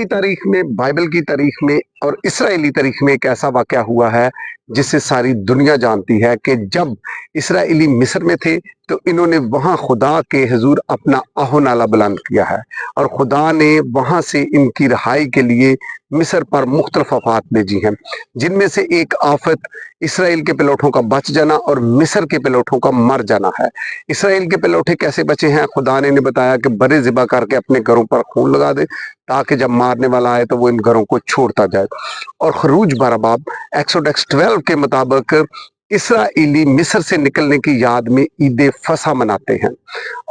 की तारीख में, बाइबल की तारीख में और इसराइली तारीख में एक ऐसा वाक़या हुआ है जिसे सारी दुनिया जानती है कि जब इसराइली मिस्र में थे तो इन्होंने वहाँ खुदा के हुजूर अपना आहो-नाला बुलंद किया है और खुदा ने वहाँ से इनकी रहाई के लिए मिस्र पर मुख्तलिफ आफ़ात भेजी हैं, जिनमें से एक आफ़त इसराइल के पिलोठों का बच जाना और मिस्र के पिलोठों का मर जाना है। इसराइल के पिलोठे कैसे बचे हैं? खुदा ने इन्हें बताया कि बरे ज़िबा करके अपने घरों पर खून लगा दे, ताकि जब मारने वाला आए तो वो इन घरों को छोड़ता जाए। और खरूज 12 बाब एक्सोडस 12 के मुताबिक इसराइली मिस्र से निकलने की याद में ईद फसा मनाते हैं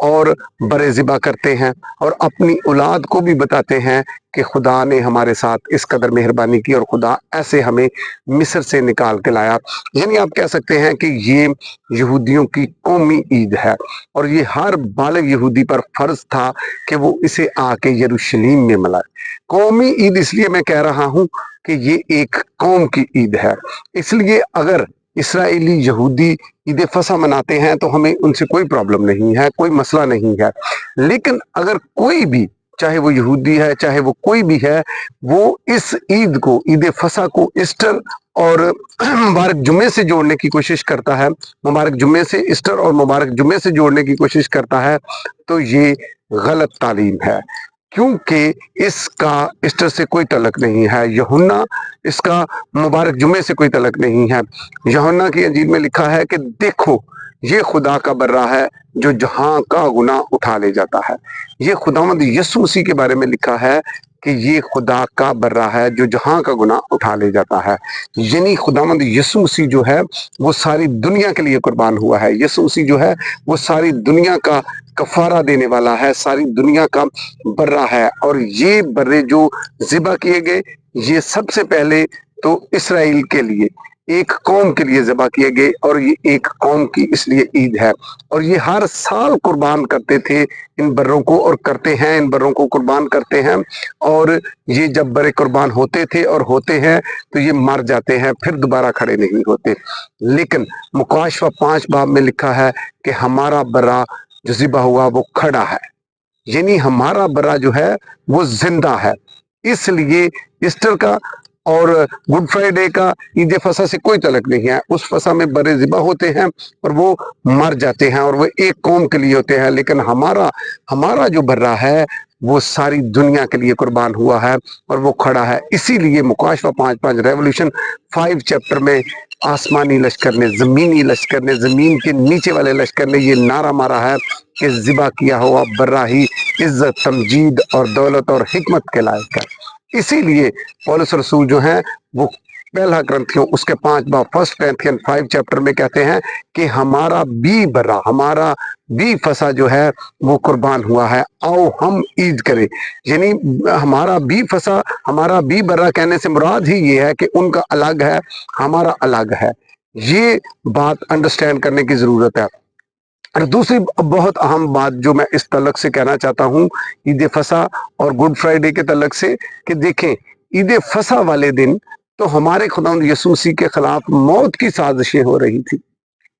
और बरे ज़िबा करते हैं और अपनी औलाद को भी बताते हैं कि खुदा ने हमारे साथ इस कदर मेहरबानी की और खुदा ऐसे हमें मिस्र से निकाल के लाया। यानी आप कह सकते हैं कि ये यहूदियों की कौमी ईद है और ये हर बालिग यहूदी पर फर्ज था कि वो इसे आके यरूशलेम में मनाए। कौमी ईद इसलिए मैं कह रहा हूँ कि ये एक कौम की ईद है, इसलिए अगर इसराइली यहूदी ईद फसा मनाते हैं तो हमें उनसे कोई प्रॉब्लम नहीं है, कोई मसला नहीं है। लेकिन अगर कोई भी, चाहे वो यहूदी है चाहे वो कोई भी है, वो इस ईद को, ईद फसा को ईस्टर और मुबारक जुम्मे से जोड़ने की कोशिश करता है, मुबारक जुम्मे से, ईस्टर और मुबारक जुम्मे से जोड़ने की कोशिश करता है, तो ये गलत तालीम है, क्योंकि इसका ईस्टर से कोई तल्लुक नहीं है। यूहन्ना, इसका मुबारक जुम्मे से कोई तल्लुक नहीं है। यूहन्ना की इंजील में लिखा है कि देखो ये खुदा का बर्रा है जो जहां का गुनाह उठा ले जाता है। ये खुदावंद यीशु मसीह के बारे में लिखा है कि ये खुदा का बर्रा है जो जहां का गुनाह उठा ले जाता है। यानी खुदावंद यीशु मसीह जो है वो सारी दुनिया के लिए कुर्बान हुआ है। यीशु मसीह जो है वो सारी दुनिया का कफारा देने वाला है, सारी दुनिया का बर्रा है। और ये बर्रे जो ज़िबा किए गए, ये सबसे पहले तो इसराइल के लिए, एक कौम के लिए ज़िबा किए गए और ये एक कौम की इसलिए ईद है। और ये हर साल कुर्बान करते थे इन बर्रों को और करते हैं, इन बर्रों को कुर्बान करते हैं। और ये जब बर्रे कुर्बान होते थे और होते हैं तो ये मर जाते हैं, फिर दोबारा खड़े नहीं होते। लेकिन मुकाशवा 5 बाब में लिखा है कि हमारा बर्रा जो ज़िबा हुआ वो खड़ा है, यानी हमारा बर्रा जो है वो जिंदा है। इसलिए ईस्टर का और गुड फ्राइडे का, ईद फसा से कोई तल्लुक नहीं है। उस फसा में बड़े ज़िबा होते हैं और वो मर जाते हैं और वो एक कौम के लिए होते हैं। लेकिन हमारा जो बर्रा है वो सारी दुनिया के लिए कुर्बान हुआ है और वो खड़ा है। इसीलिए मुकाशवा 5:5 रेवोल्यूशन 5 चैप्टर में आसमानी लश्कर ने, ज़मीनी लश्कर ने, ज़मीन के नीचे वाले लश्कर ने ये नारा मारा है कि ज़िबा किया हुआ बर्रा ही इज्जत, तमजीद और दौलत और हिकमत के लायक है। इसीलिए पौलुस रसूल जो हैं वो पहला ग्रंथियों उसके 5 बाब 1 Corinthians 5 चैप्टर में कहते हैं कि हमारा बी बर्रा, हमारा बी फसा जो है वो कुर्बान हुआ है, आओ हम ईद करें। यानी हमारा बी फसा, हमारा बी बर्रा कहने से मुराद ही ये है कि उनका अलग है, हमारा अलग है। ये बात अंडरस्टैंड करने की जरूरत है। और दूसरी बहुत अहम बात जो मैं इस तलक से कहना चाहता हूँ ईद फसा और गुड फ्राइडे के तलक से, कि देखें ईद फसा वाले दिन तो हमारे खुदावंद यीशु मसीह के खिलाफ मौत की साजिशें हो रही थी,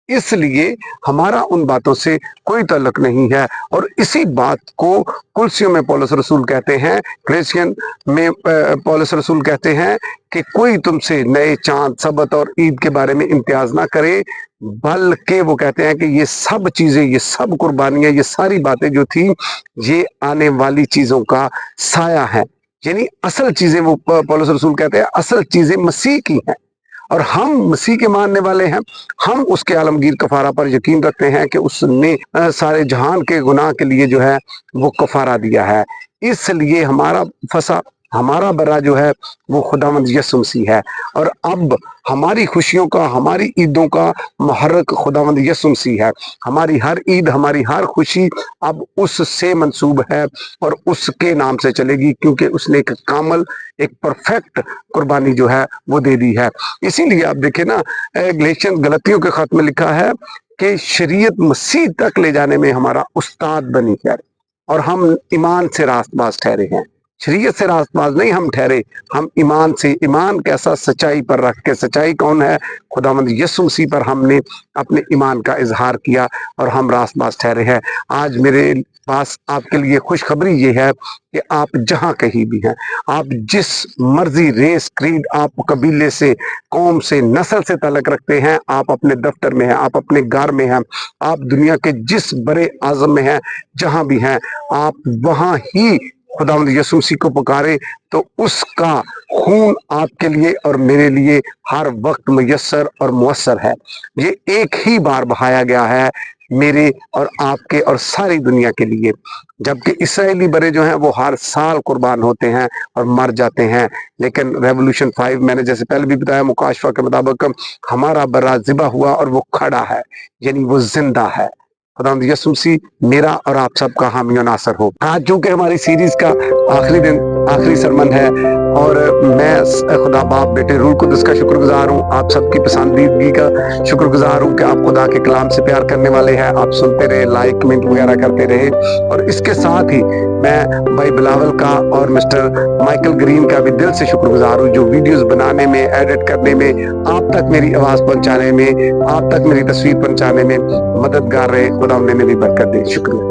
इसलिए हमारा उन बातों से कोई तल्लुक नहीं है। और इसी बात को कुलसियों में पौलुस रसूल कहते हैं, क्रिश्चियन में पौलुस रसूल कहते हैं कि कोई तुमसे नए चांद, सबत और ईद के बारे में इम्तियाज ना करे, बल्कि वो कहते हैं कि ये सब चीजें, ये सब कुर्बानियां, ये सारी बातें जो थी ये आने वाली चीजों का साया है। यानी असल चीजें, वो पौलुस रसूल कहते हैं असल चीजें मसीह की हैं और हम मसीह के मानने वाले हैं। हम उसके आलमगीर कफारा पर यकीन रखते हैं कि उसने सारे जहान के गुनाह के लिए जो है वो कफारा दिया है। इसलिए हमारा फसा, हमारा बर्रा जो है वो खुदावंद यीशु मसीह है। और अब हमारी खुशियों का, हमारी ईदों का मुहर्रक खुदावंद यीशु मसीह है। हमारी हर ईद, हमारी हर खुशी अब उससे मंसूब है और उसके नाम से चलेगी, क्योंकि उसने एक कामल, एक परफेक्ट कुर्बानी जो है वो दे दी है। इसीलिए आप देखें ना, गलतियों गलतियों के खत में लिखा है कि शरीयत मसीह तक ले जाने में हमारा उस्ताद बनी है और हम ईमान से रास्तबाज ठहरे हैं। शरीयत से रास्तबाज नहीं हम ठहरे, हम ईमान से, ईमान कैसा सच्चाई पर रख के, सच्चाई कौन है, खुदावंद यीशु मसीह पर हमने अपने ईमान का इजहार किया और हम रास्तबाज ठहरे हैं। आज मेरे पास आपके लिए खुशखबरी ये है कि आप जहाँ कहीं भी हैं, आप जिस मर्जी रेस, क्रीड, आप कबीले से, कौम से, नस्ल से ताल्लुक रखते हैं, आप अपने दफ्तर में हैं, आप अपने घर में हैं, आप दुनिया के जिस बड़े आज़म में हैं, जहाँ भी हैं, आप वहाँ ही खुदावंद यीशु मसीह को पुकारे तो उसका खून आपके लिए और मेरे लिए हर वक्त मुयस्सर और मुअस्सर है। ये एक ही बार बहाया गया है मेरे और आपके और सारी दुनिया के लिए, जबकि इसराइली बड़े जो हैं वो हर साल कुर्बान होते हैं और मर जाते हैं। लेकिन रेवोल्यूशन 5, मैंने जैसे पहले भी बताया, मुकाशफा के मुताबिक हमारा बर्रा ज़िबा हुआ और वो खड़ा है, यानी वो जिंदा है। खुदावंद यीशु मसीह मेरा और आप सबका हामी और नासर हो। आज चूंकि हमारी सीरीज का आखिरी दिन, आखिरी सरमन है और मैं खुदा बाप बेटे रूह कुद्दुस का शुक्रगुजार हूँ, आप सबकी पसंदीदगी का शुक्रगुजार हूँ कि आप खुदा के कलाम से प्यार करने वाले हैं, आप सुनते रहे, लाइक कमेंट वगैरह करते रहे। और इसके साथ ही मैं भाई बिलावल का और मिस्टर माइकल ग्रीन का भी दिल से शुक्रगुजार हूँ, जो वीडियोस बनाने में, एडिट करने में, आप तक मेरी आवाज़ पहुँचाने में, आप तक मेरी तस्वीर पहुँचाने में मददगार रहे। खुदा उन्हें भी बरकत दे। शुक्रिया।